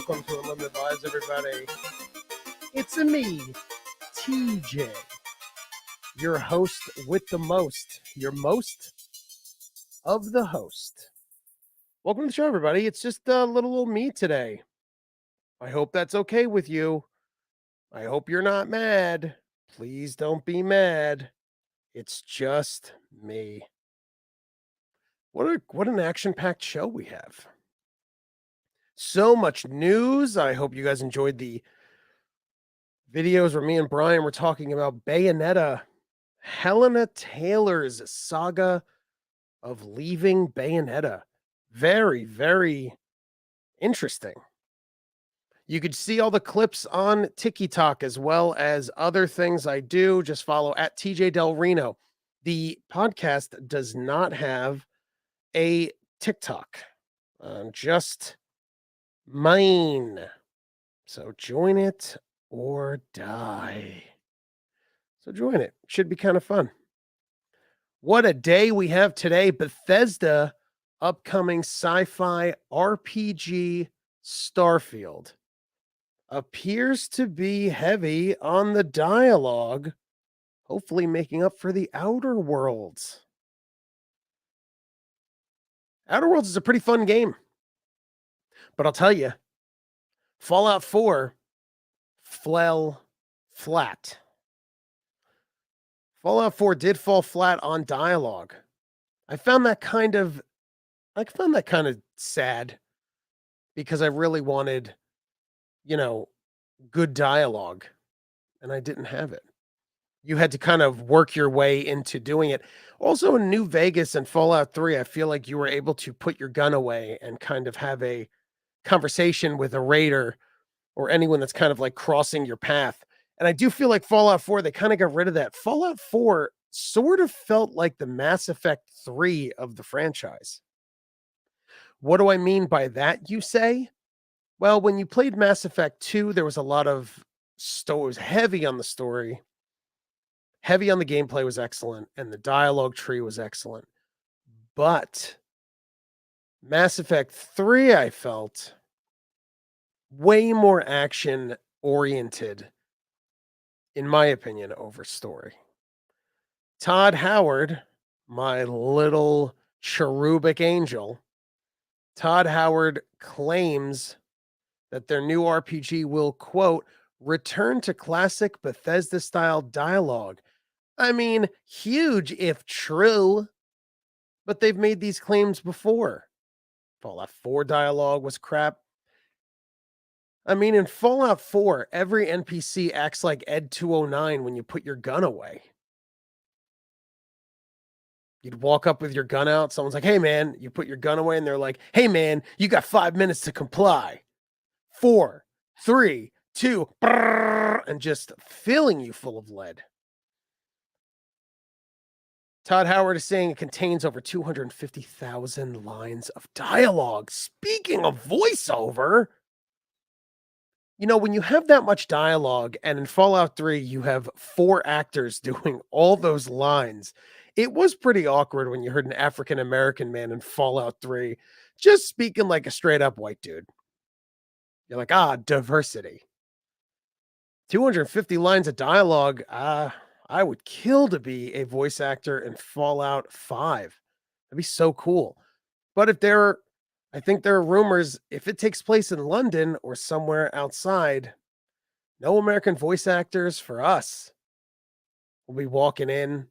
Welcome to Unlimited Lives, everybody. It's me, TJ, your host with the most, your most of the host. Welcome to the show, everybody. It's just a little old me today. I hope that's okay with you. I hope you're not mad. Please don't be mad. It's just me. What an action-packed show we have. So much news. I hope you guys enjoyed the videos where me and Brian were talking about Bayonetta, Helena Taylor's saga of leaving Bayonetta. Very, very interesting. You could see all the clips on TikTok as well as other things I do. Just follow at TJ Del Reno. The podcast does not have a TikTok, just mine. So join it or die. So join it. Should be kind of fun. What a day we have today. Bethesda upcoming sci-fi RPG Starfield appears to be heavy on the dialogue, hopefully making up for the Outer Worlds. Outer Worlds is a pretty fun game. But I'll tell you, Fallout 4 fell flat. Fallout 4 did fall flat on dialogue. I found that kind of sad because I really wanted, good dialogue, and I didn't have it. You had to kind of work your way into doing it. Also in New Vegas and Fallout 3, I feel like you were able to put your gun away and kind of have a conversation with a raider or anyone that's kind of like crossing your path. And I do feel like Fallout 4, they kind of got rid of that. Fallout 4 sort of felt like the Mass Effect 3 of the franchise. What do I mean by that, you say? Well, when you played Mass Effect 2, there was a lot of stories, heavy on the story, heavy on the gameplay was excellent, and the dialogue tree was excellent. But Mass Effect 3, I felt, way more action-oriented, in my opinion, over story. Todd Howard, my little cherubic angel, Todd Howard claims that their new RPG will, quote, return to classic Bethesda-style dialogue. I mean, huge if true, but they've made these claims before. Fallout 4 dialogue was crap. I mean, in Fallout 4, every NPC acts like Ed 209 when you put your gun away. You'd walk up with your gun out. Someone's like, hey, man, you put your gun away. And they're like, hey, man, you got 5 minutes to comply. 4, 3, 2, and just filling you full of lead. Todd Howard is saying it contains over 250,000 lines of dialogue. Speaking of voiceover, when you have that much dialogue, and in Fallout 3, you have 4 actors doing all those lines, it was pretty awkward when you heard an African-American man in Fallout 3 just speaking like a straight-up white dude. You're like, diversity. 250 lines of dialogue, I would kill to be a voice actor in Fallout 5. That'd be so cool. But I think there are rumors, if it takes place in London or somewhere outside, no American voice actors for us. We'll be walking in.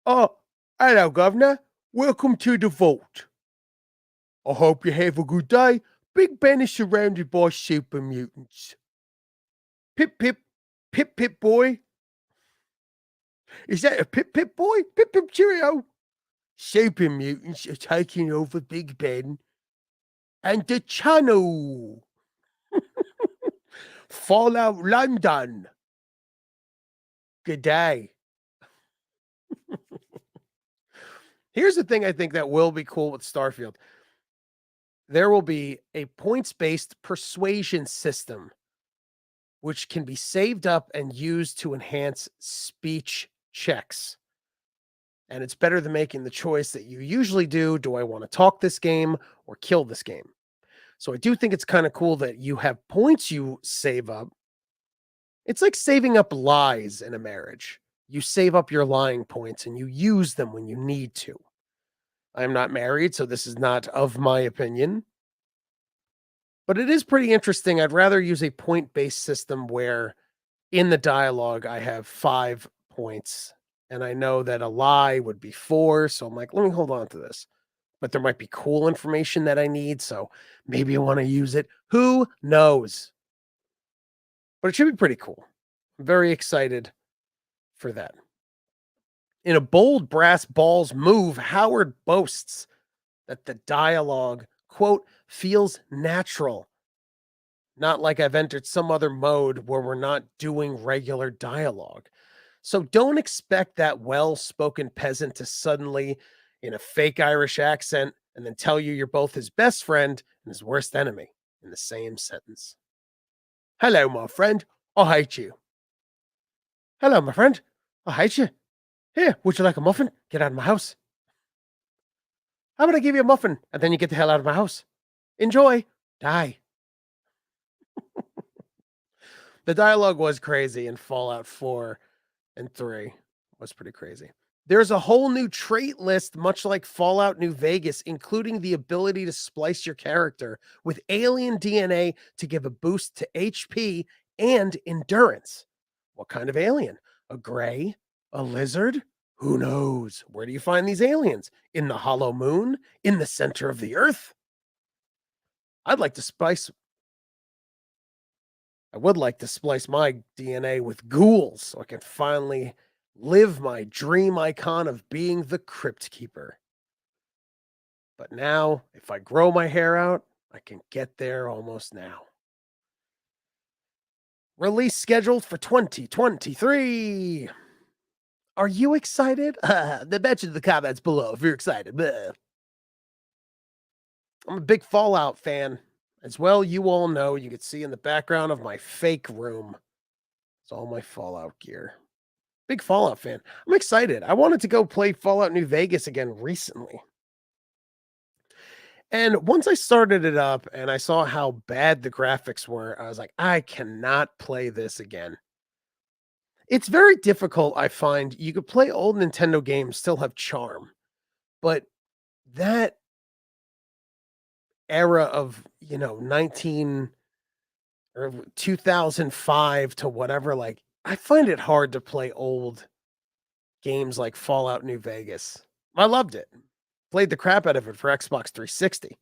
Oh, hello, Governor. Welcome to the vault. I hope you have a good day. Big Ben is surrounded by super mutants. Pip, pip, pip, pip, boy. Is that a pip, pip, boy? Pip, pip, cheerio. Super mutants are taking over Big Ben and the channel. Fallout London. Good day. Here's the thing I think that will be cool with Starfield. There will be a points-based persuasion system which can be saved up and used to enhance speech checks. And it's better than making the choice that you usually do. Do I want to talk this game or kill this game? So I do think it's kind of cool that you have points you save up. It's like saving up lies in a marriage. You save up your lying points and you use them when you need to. I am not married, so this is not of my opinion, but it is pretty interesting. I'd rather use a point based system where in the dialogue I have 5 points and I know that a lie would be 4. So I'm like, let me hold on to this. But there might be cool information that I need. So maybe I want to use it. Who knows? But it should be pretty cool. I'm very excited for that. In a bold brass balls move, Howard boasts that the dialogue, quote, feels natural, not like I've entered some other mode where we're not doing regular dialogue. So don't expect that well spoken peasant to suddenly, in a fake Irish accent, and then tell you you're both his best friend and his worst enemy in the same sentence. Hello, my friend. I hate you. Hello, my friend. I hate you. Here, would you like a muffin? Get out of my house. How about I give you a muffin and then you get the hell out of my house? Enjoy. Die. The dialogue was crazy in Fallout 4 and 3. Was pretty crazy. There's a whole new trait list, much like Fallout New Vegas, including the ability to splice your character with alien DNA to give a boost to HP and endurance. What kind of alien? A gray? A lizard? Who knows? Where do you find these aliens? In the hollow moon? In the center of the earth? I'd like to spice I would like to splice my DNA with ghouls so I can finally live my dream icon of being the Crypt Keeper. But now, if I grow my hair out, I can get there almost now. Release scheduled for 2023. Are you excited? The bet you in the comments below if you're excited. I'm a big Fallout fan. As well, you all know, you can see in the background of my fake room. It's all my Fallout gear. Big Fallout fan. I'm excited. I wanted to go play Fallout New Vegas again recently. And once I started it up and I saw how bad the graphics were, I was like, I cannot play this again. It's very difficult, I find. You could play old Nintendo games, still have charm. But that era of, 19 or 2005 to whatever, like, I find it hard to play old games like Fallout New Vegas. I loved it. Played the crap out of it for Xbox 360.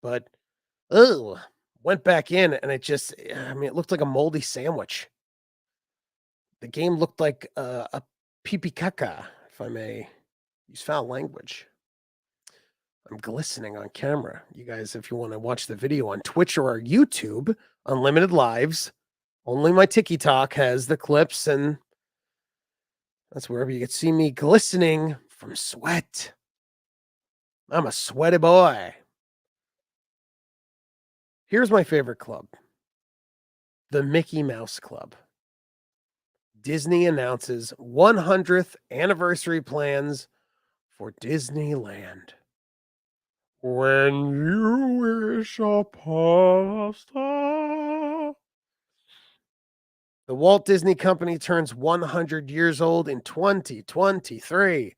But, oh, went back in and it looked like a moldy sandwich. The game looked like a pee caca, if I may use foul language. I'm glistening on camera. You guys, if you want to watch the video on Twitch or YouTube, Unlimited Lives, only my TikTok has the clips, and that's wherever you can see me glistening from sweat. I'm a sweaty boy. Here's my favorite club, the Mickey Mouse Club. Disney announces 100th anniversary plans for Disneyland. When you wish upon a star. The Walt Disney Company turns 100 years old in 2023.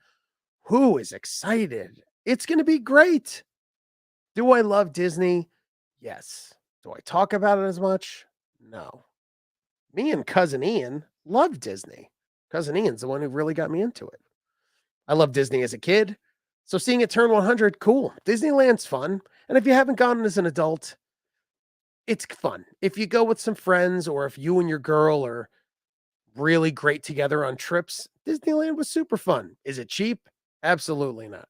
Who is excited? It's going to be great. Do I love Disney? Yes. Do I talk about it as much? No. Me and Cousin Ian love Disney. Cousin Ian's the one who really got me into it. I loved Disney as a kid. So seeing it turn 100, cool. Disneyland's fun. And if you haven't gone as an adult, it's fun. If you go with some friends or if you and your girl are really great together on trips, Disneyland was super fun. Is it cheap? Absolutely not.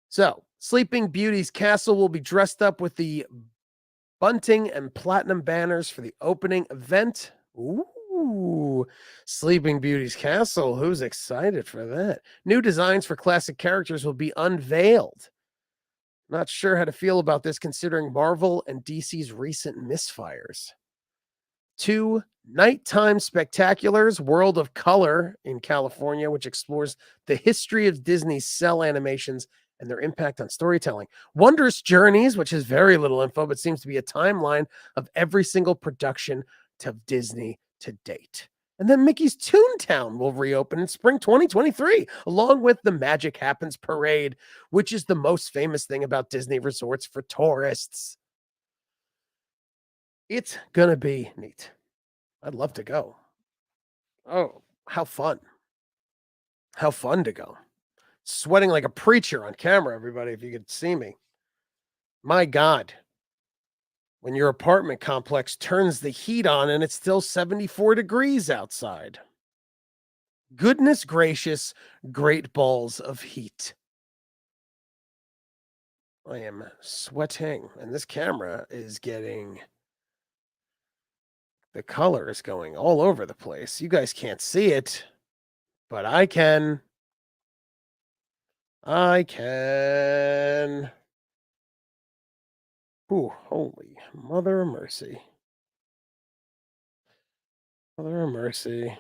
So, Sleeping Beauty's castle will be dressed up with the bunting and platinum banners for the opening event. Ooh, Sleeping Beauty's castle. Who's excited for that? New designs for classic characters will be unveiled. Not sure how to feel about this considering Marvel and DC's recent misfires. 2 nighttime spectaculars, World of Color in California, which explores the history of Disney's cell animations and their impact on storytelling. Wondrous Journeys, which has very little info, but seems to be a timeline of every single production of Disney to date. And then Mickey's Toontown will reopen in spring 2023, along with the Magic Happens Parade, which is the most famous thing about Disney resorts for tourists. It's going to be neat. I'd love to go. Oh, how fun. How fun to go. Sweating like a preacher on camera, everybody, if you could see me. My God. When your apartment complex turns the heat on and it's still 74 degrees outside. Goodness gracious, great balls of heat. I am sweating, and this camera is getting, the color is going all over the place. You guys can't see it, but I can. I can. Ooh, holy mother of mercy. Mother of mercy.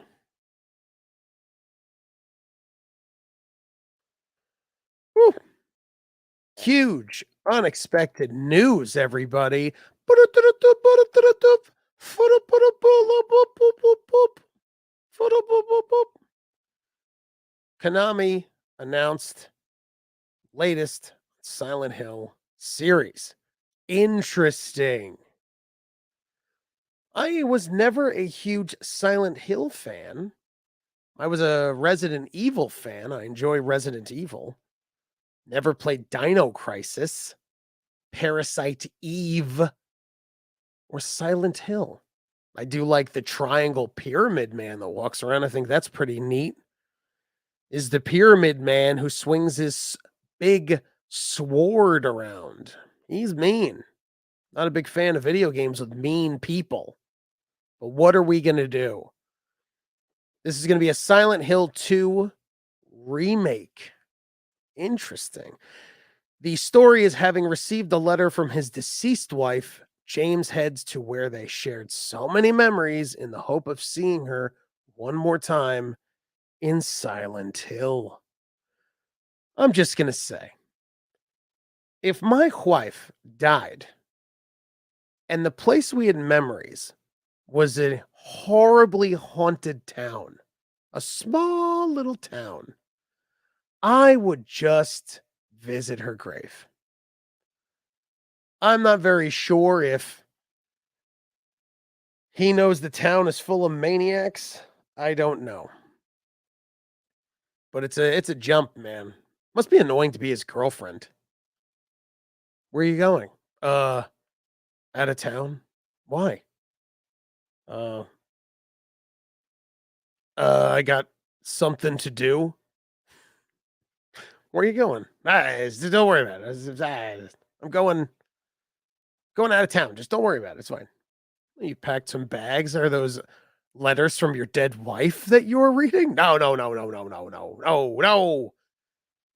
Woo. Huge, unexpected news, everybody. Konami announced latest Silent Hill series. Interesting. I was never a huge Silent Hill fan. I was a Resident Evil fan. I enjoy Resident Evil. Never played Dino Crisis, Parasite Eve, or Silent Hill. I do like the triangle pyramid man that walks around. I think that's pretty neat. Is the pyramid man who swings his big sword around. He's mean. Not a big fan of video games with mean people. But what are we going to do? This is going to be a Silent Hill 2 remake. Interesting. The story is having received a letter from his deceased wife. James heads to where they shared so many memories in the hope of seeing her one more time in Silent Hill. I'm just going to say, if my wife died and the place we had memories was a horribly haunted town, a small little town, I would just visit her grave. I'm not very sure if he knows the town is full of maniacs. I don't know. But it's a jump, man. Must be annoying to be his girlfriend. Where are you going? Out of town? Why? Uh, I got something to do. Where are you going? Don't worry about it. I'm going out of town. Just don't worry about it. It's fine. You packed some bags. Are those letters from your dead wife that you were reading? No.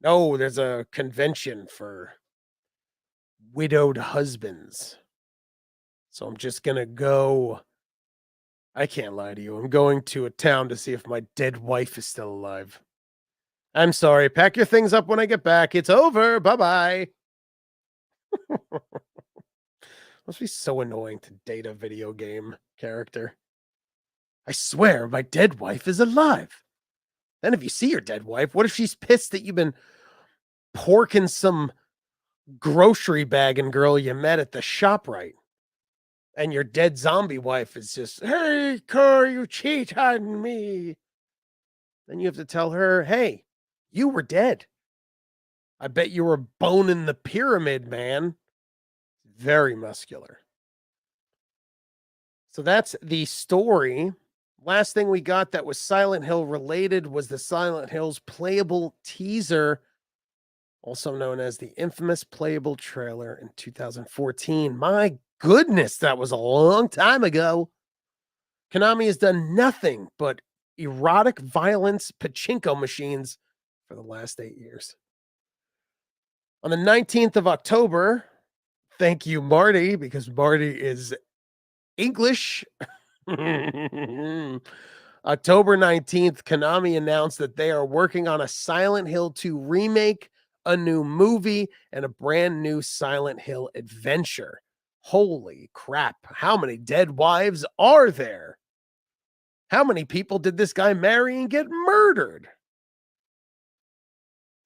No, there's a convention for widowed husbands. So I'm just going to go. I can't lie to you. I'm going to a town to see if my dead wife is still alive. I'm sorry. Pack your things up when I get back. It's over. Bye-bye. Must be so annoying to date a video game character. I swear my dead wife is alive. Then if you see your dead wife, what if she's pissed that you've been porking some grocery bagging girl you met at the ShopRite? And your dead zombie wife is just, hey, Car, you cheat on me. Then you have to tell her, hey, you were dead. I bet you were boning the pyramid, man. Very muscular. So that's the story. Last thing we got that was Silent Hill related was the Silent Hills playable teaser, also known as the infamous playable trailer in 2014. My goodness, that was a long time ago. Konami has done nothing but erotic violence pachinko machines for the last 8 years. On the 19th of October, thank you, Marty, because Marty is English. October 19th, Konami announced that they are working on a Silent Hill 2 remake a new movie, and a brand new Silent Hill adventure. Holy crap. How many dead wives are there? How many people did this guy marry and get murdered?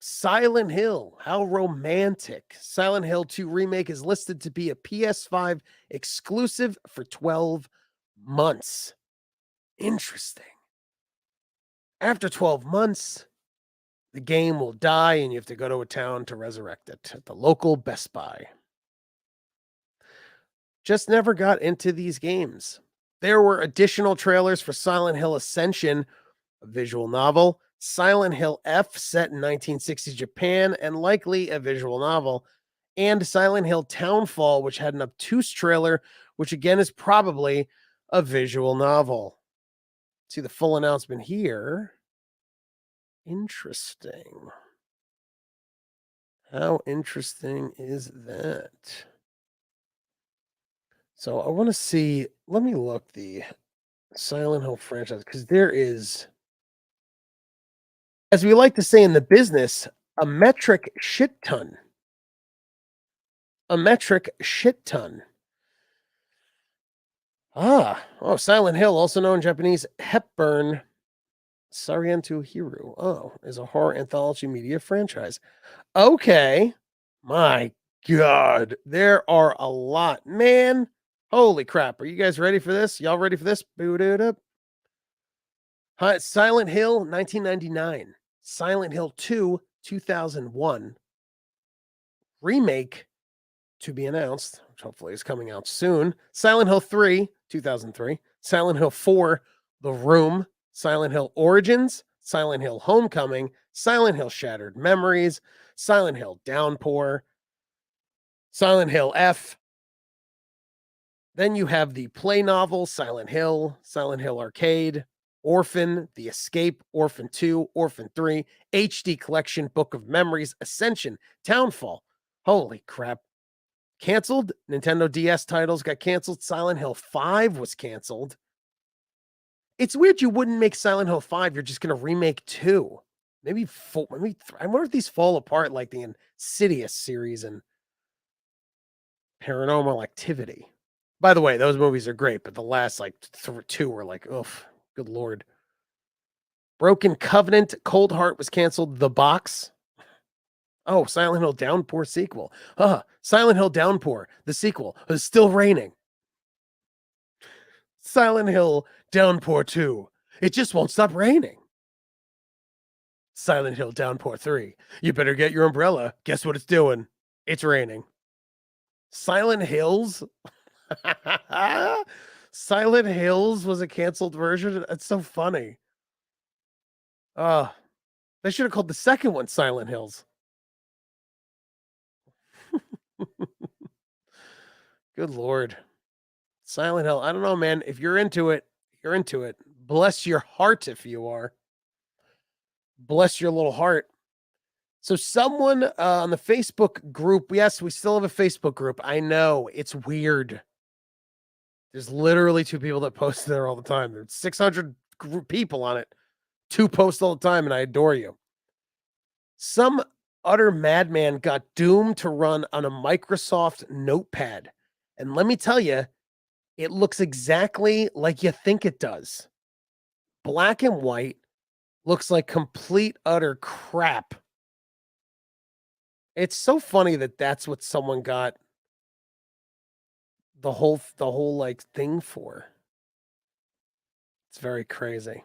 Silent Hill, how romantic. Silent Hill 2 Remake is listed to be a PS5 exclusive for 12 months. Interesting. After 12 months, the game will die and you have to go to a town to resurrect it at the local Best Buy. Just never got into these games. There were additional trailers for Silent Hill Ascension, a visual novel, Silent Hill F set in 1960s Japan, and likely a visual novel, and Silent Hill Townfall, which had an obtuse trailer, which again is probably a visual novel. See the full announcement here. Interesting. How interesting is that? So I want to see, let me look the Silent Hill franchise because there is, as we like to say in the business, a metric shit ton. A metric shit ton. Silent Hill, also known in Japanese Hepburn Sarientu Hiru. Is a horror anthology media franchise. Okay. My God. There are a lot. Man. Holy crap. Are you guys ready for this? Y'all ready for this? Boot it up. Hi, Silent Hill 1999. Silent Hill 2 2001. Remake to be announced, which hopefully is coming out soon. Silent Hill 3 2003. Silent Hill 4 The Room. Silent Hill Origins. Silent Hill Homecoming. Silent Hill Shattered Memories. Silent Hill Downpour. Silent Hill F. Then you have the play novel Silent Hill, Silent Hill Arcade, Orphan, The Escape, Orphan 2, Orphan 3, HD Collection, Book of Memories, Ascension, Townfall. Holy crap. Canceled. Nintendo DS titles got canceled. Silent Hill 5 was canceled. It's weird you wouldn't make Silent Hill 5. You're just going to remake 2. Maybe 4. I wonder if these fall apart like the Insidious series and Paranormal Activity. By the way, those movies are great, but the last like 2 were like, oof, good lord. Broken Covenant, Cold Heart was canceled. The Box. Oh, Silent Hill Downpour sequel. Silent Hill Downpour, the sequel, is still raining. Silent Hill Downpour 2. It just won't stop raining. Silent Hill Downpour 3. You better get your umbrella. Guess what it's doing? It's raining. Silent Hills? Silent Hills was a canceled version. That's so funny. They should have called the second one Silent Hills. Good lord. Silent Hill. I don't know, man. If you're into it, you're into it. Bless your heart if you are. Bless your little heart. So someone on the Facebook group, yes, we still have a Facebook group. I know. It's weird. There's literally 2 people that post there all the time. There's 600 people on it. 2 posts all the time, and I adore you. Some utter madman got doomed to run on a Microsoft Notepad. And let me tell you, it looks exactly like you think it does. Black and white, looks like complete utter crap. It's so funny that that's what someone got the whole like thing for. It's very crazy.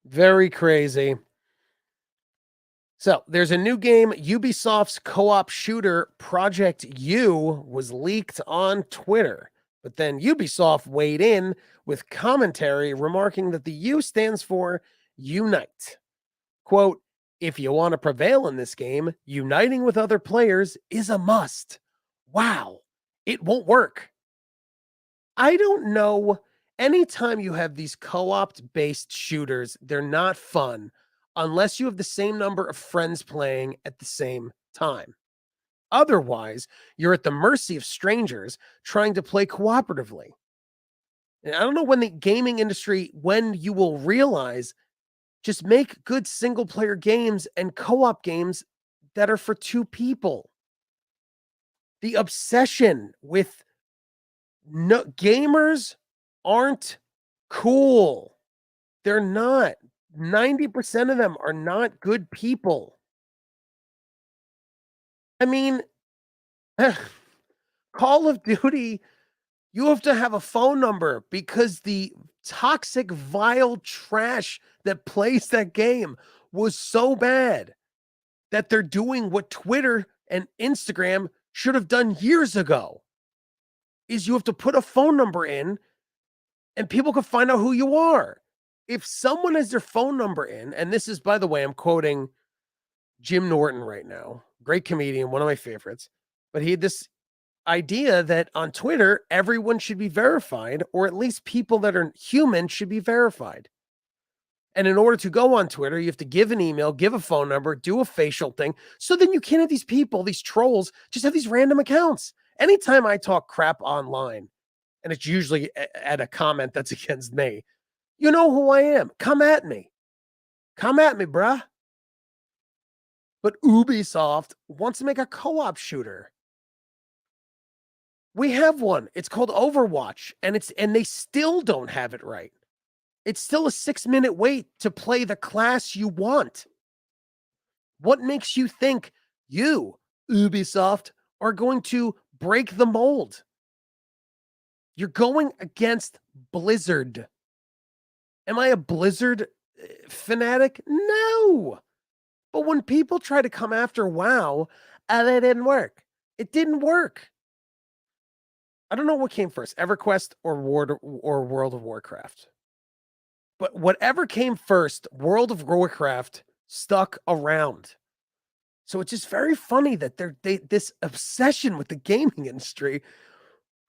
Very crazy. So there's a new game, Ubisoft's co-op shooter Project U was leaked on Twitter. But then Ubisoft weighed in with commentary remarking that the U stands for Unite. Quote, if you want to prevail in this game, uniting with other players is a must. Wow, it won't work. I don't know. Anytime you have these co-op based shooters, they're not fun unless you have the same number of friends playing at the same time. Otherwise, you're at the mercy of strangers trying to play cooperatively. And I don't know when the gaming industry, when you will realize, just make good single player games and co-op games that are for two people. The obsession with no gamers aren't cool. They're not. 90% of them are not good people. I mean, Call of Duty, you have to have a phone number because the toxic, vile trash that plays that game was so bad that they're doing what Twitter and Instagram should have done years ago. Is you have to put a phone number in and people can find out who you are. If someone has their phone number in, and this is, by the way, I'm quoting Jim Norton right now, great comedian, one of my favorites, but he had this idea that on Twitter, everyone should be verified, or at least people that are human should be verified. And in order to go on Twitter, you have to give an email, give a phone number, do a facial thing. So then you can't have these people, these trolls, just have these random accounts. Anytime I talk crap online, and it's usually at a comment that's against me, you know who I am. Come at me. Come at me, bruh. But Ubisoft wants to make a co-op shooter. We have one. It's called Overwatch, and they still don't have it right. It's still a 6-minute wait to play the class you want. What makes you think you, Ubisoft, are going to break the mold? You're going against Blizzard. Am I a Blizzard fanatic? No. But when people try to come after WoW, that didn't work. It didn't work. I don't know what came first, EverQuest or World of Warcraft. But whatever came first, World of Warcraft stuck around. So it's just very funny that this obsession with the gaming industry.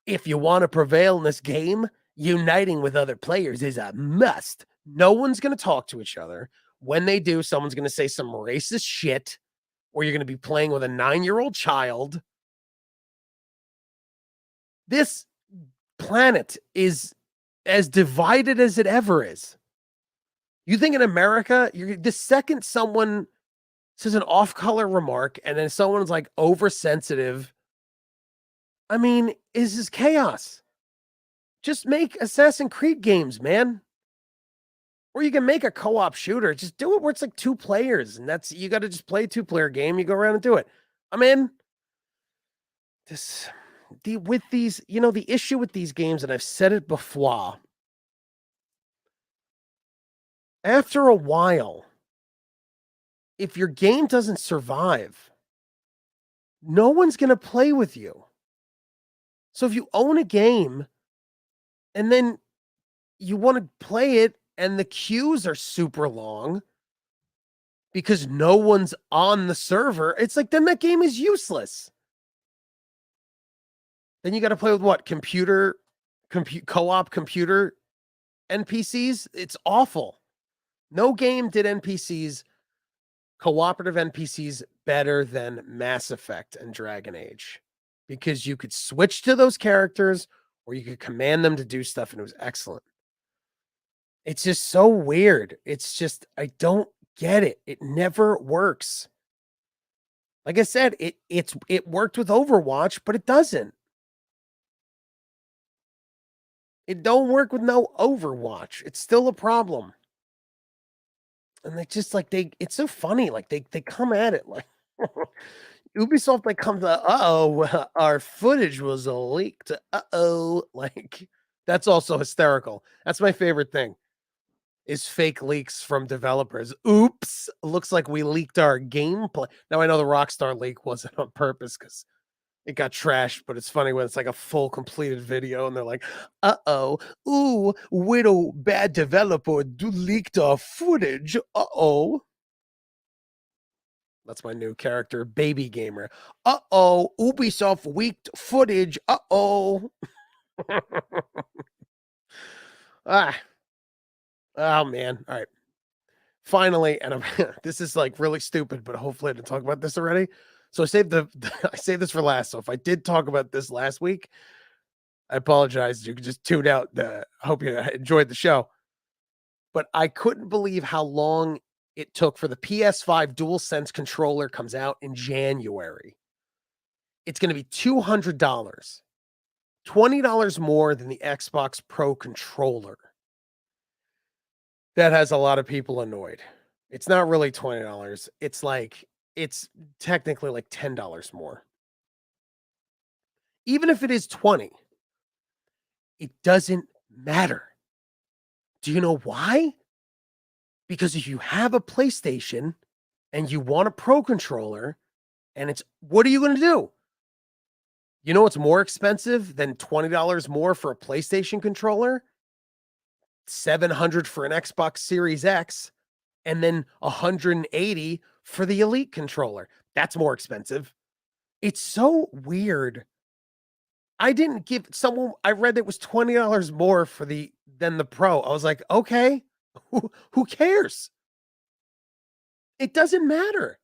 If you want to prevail in this game, uniting with other players is a must. No one's going to talk to each other. When they do, someone's going to say some racist shit, or you're going to be playing with a 9-year-old child. This planet is as divided as it ever is. You think in America, the second someone says an off-color remark and then someone's like oversensitive, I mean, this is chaos. Just make Assassin's Creed games, man. Or you can make a co-op shooter. Just do it where it's like 2 players, and you got to just play a 2-player game. You go around and do it. I'm in. The issue with these games, and I've said it before. After a while, if your game doesn't survive, no one's going to play with you. So if you own a game and then you want to play it and the queues are super long because no one's on the server, it's like, then that game is useless. Then you got to play with what? Co-op computer NPCs? It's awful. No game did cooperative NPCs better than Mass Effect and Dragon Age, because you could switch to those characters or you could command them to do stuff, and it was excellent. It's just so weird. It's just, I don't get it. It never works. Like I said, it worked with Overwatch, but it doesn't. It don't work with no Overwatch. It's still a problem. And they just like it's so funny. Like they come at it like Ubisoft like comes to, our footage was leaked. Like that's also hysterical. That's my favorite thing. Is fake leaks from developers. Oops, looks like we leaked our gameplay. Now I know the Rockstar leak wasn't on purpose because it got trashed, but it's funny when it's like a full completed video and they're like, ooh, widow bad developer leaked our footage. That's my new character, Baby Gamer. Ubisoft leaked footage. Oh man. All right. Finally, and this is like really stupid, but hopefully I didn't talk about this already. So I saved this for last. So if I did talk about this last week, I apologize. You can just tune out. I hope you enjoyed the show. But I couldn't believe how long it took for the PS5 DualSense controller comes out in January. It's gonna be $200, $20 more than the Xbox Pro controller. That has a lot of people annoyed. It's not really $20. It's technically like $10 more. Even if it is 20, it doesn't matter. Do you know why? Because if you have a PlayStation and you want a Pro controller and it's what are you going to do? You know what's more expensive than $20 more for a PlayStation controller? 700 for an Xbox Series X and then 180 for the Elite controller. That's more expensive. It's so weird. I didn't give someone I read it was $20 more for the than the Pro. I was like, "Okay, who cares? It doesn't matter."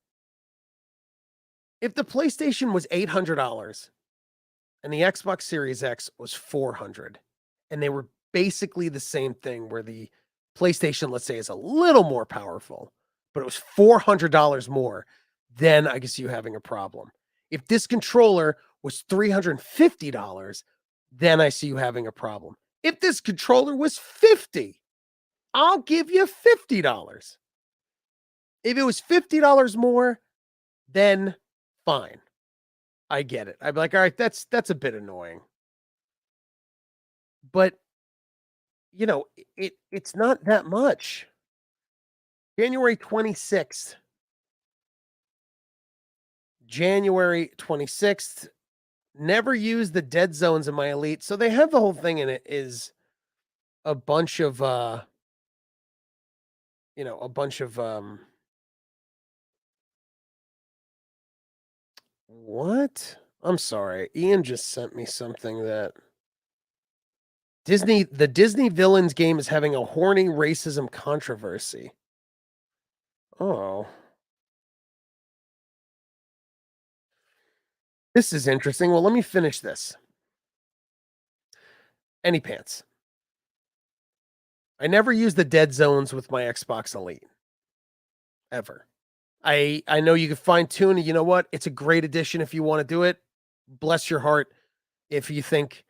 If the PlayStation was $800 and the Xbox Series X was 400 and they were basically the same thing where the PlayStation, let's say, is a little more powerful, but it was $400 more, then I can see you having a problem. If this controller was $350, then I see you having a problem. If this controller was 50, I'll give you $50. If it was $50 more, then fine. I get it. I'd be like, "All right, that's a bit annoying." But, it's not that much. January 26th. January 26th. Never use the dead zones in my Elite. So they have the whole thing in it is a bunch of, a bunch of, what? I'm sorry. Ian just sent me something that the Disney Villains game is having a horny racism controversy. Oh, this is interesting. Well, let me finish this. Any pants. I never use the dead zones with my Xbox Elite. Ever. I know you can fine tune it. You know what? It's a great addition if you want to do it. Bless your heart if you think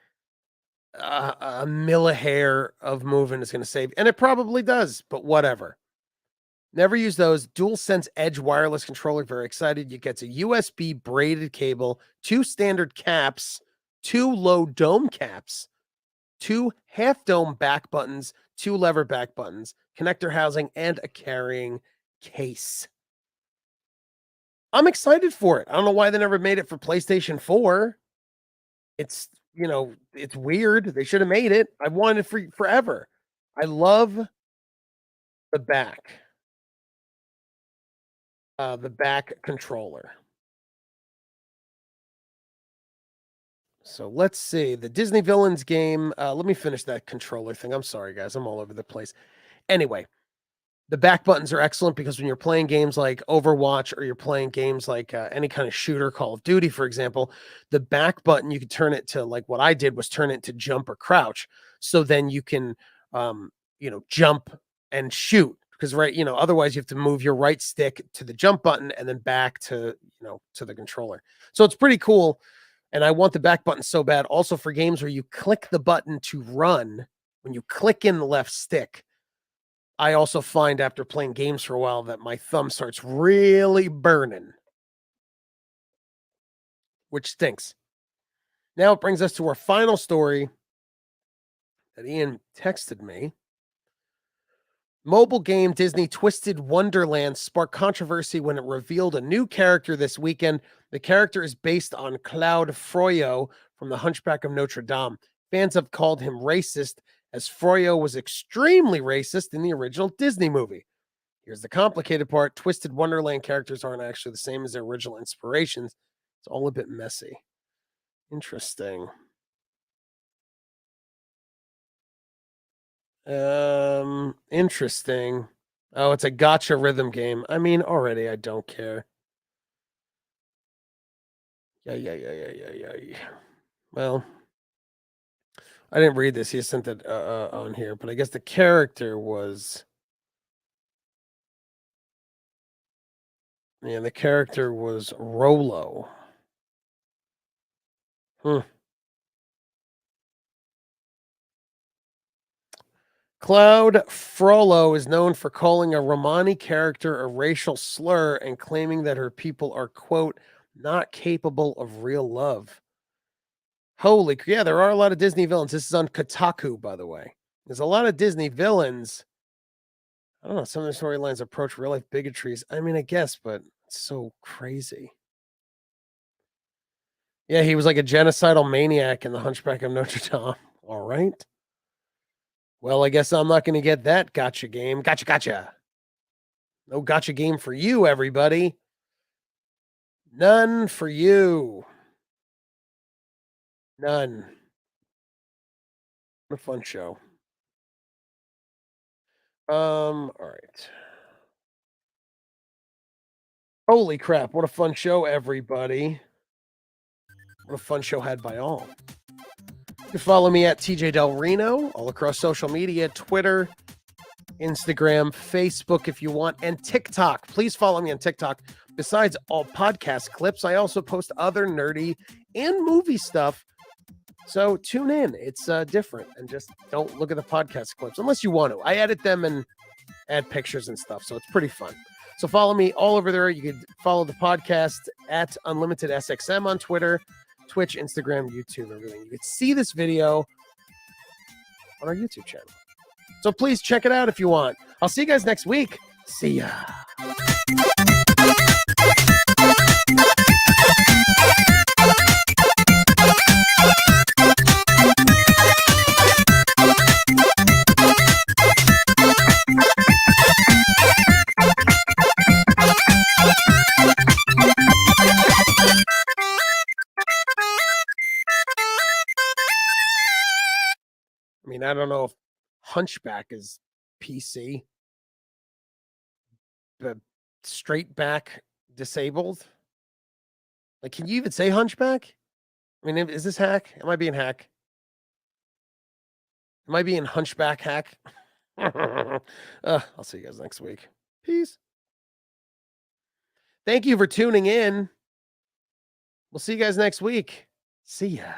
a millihair of movement is going to save, and it probably does, but whatever. Never use those. DualSense Edge wireless controller. Very excited. You get a USB braided cable, two standard caps, two low dome caps, two half dome back buttons, two lever back buttons, connector housing, and a carrying case. I'm excited for it. I don't know why they never made it for PlayStation 4. It's weird. They should have made it. I've wanted it for forever. I love the back controller. So let's see. The Disney Villains game. Let me finish that controller thing. I'm sorry, guys. I'm all over the place. Anyway, the back buttons are excellent because when you're playing games like Overwatch or you're playing games like any kind of shooter, Call of Duty, for example, the back button, you can turn it to like what I did was turn it to jump or crouch. So then you can, jump and shoot because, right, otherwise you have to move your right stick to the jump button and then back to the controller. So it's pretty cool. And I want the back button so bad. Also for games where you click the button to run, when you click in the left stick, I also find after playing games for a while that my thumb starts really burning, which stinks. Now it brings us to our final story that Ian texted me. Mobile game Disney Twisted Wonderland sparked controversy when it revealed a new character this weekend. The character is based on Claude Froyo from The Hunchback of Notre Dame. Fans have called him racist, as Froyo was extremely racist in the original Disney movie. Here's the complicated part. Twisted Wonderland characters aren't actually the same as their original inspirations. It's all a bit messy. Interesting. Interesting. Oh, it's a gotcha rhythm game. I mean, already I don't care. Yeah. Well, I didn't read this. He sent it on here, but I guess the character was And the character was Rolo. Hmm. Cloud Frollo is known for calling a Romani character a racial slur and claiming that her people are, quote, not capable of real love. Yeah, there are a lot of Disney villains. This is on Kotaku, by the way. There's a lot of Disney villains. I don't know. Some of the storylines approach real life bigotries. I mean, I guess, but it's so crazy. Yeah, he was like a genocidal maniac in The Hunchback of Notre Dame. All right. Well, I guess I'm not going to get that gotcha game. Gotcha, gotcha. No gotcha game for you, everybody. None for you. None. What a fun show. All right. Holy crap, what a fun show, everybody. What a fun show had by all. You can follow me at TJ Del Reno all across social media, Twitter, Instagram, Facebook if you want, and TikTok. Please follow me on TikTok. Besides all podcast clips, I also post other nerdy and movie stuff. So tune in. It's different, and just don't look at the podcast clips unless you want to. I edit them and add pictures and stuff, so it's pretty fun. So follow me all over there. You can follow the podcast at Unlimited SXM on Twitter, Twitch, Instagram, YouTube, everything. You can see this video on our YouTube channel. So please check it out if you want. I'll see you guys next week. See ya. I mean, I don't know if Hunchback is PC, but straight back disabled. Like, can you even say Hunchback? I mean, is this hack? Am I being hack? Am I being Hunchback hack? I'll see you guys next week. Peace. Thank you for tuning in. We'll see you guys next week. See ya.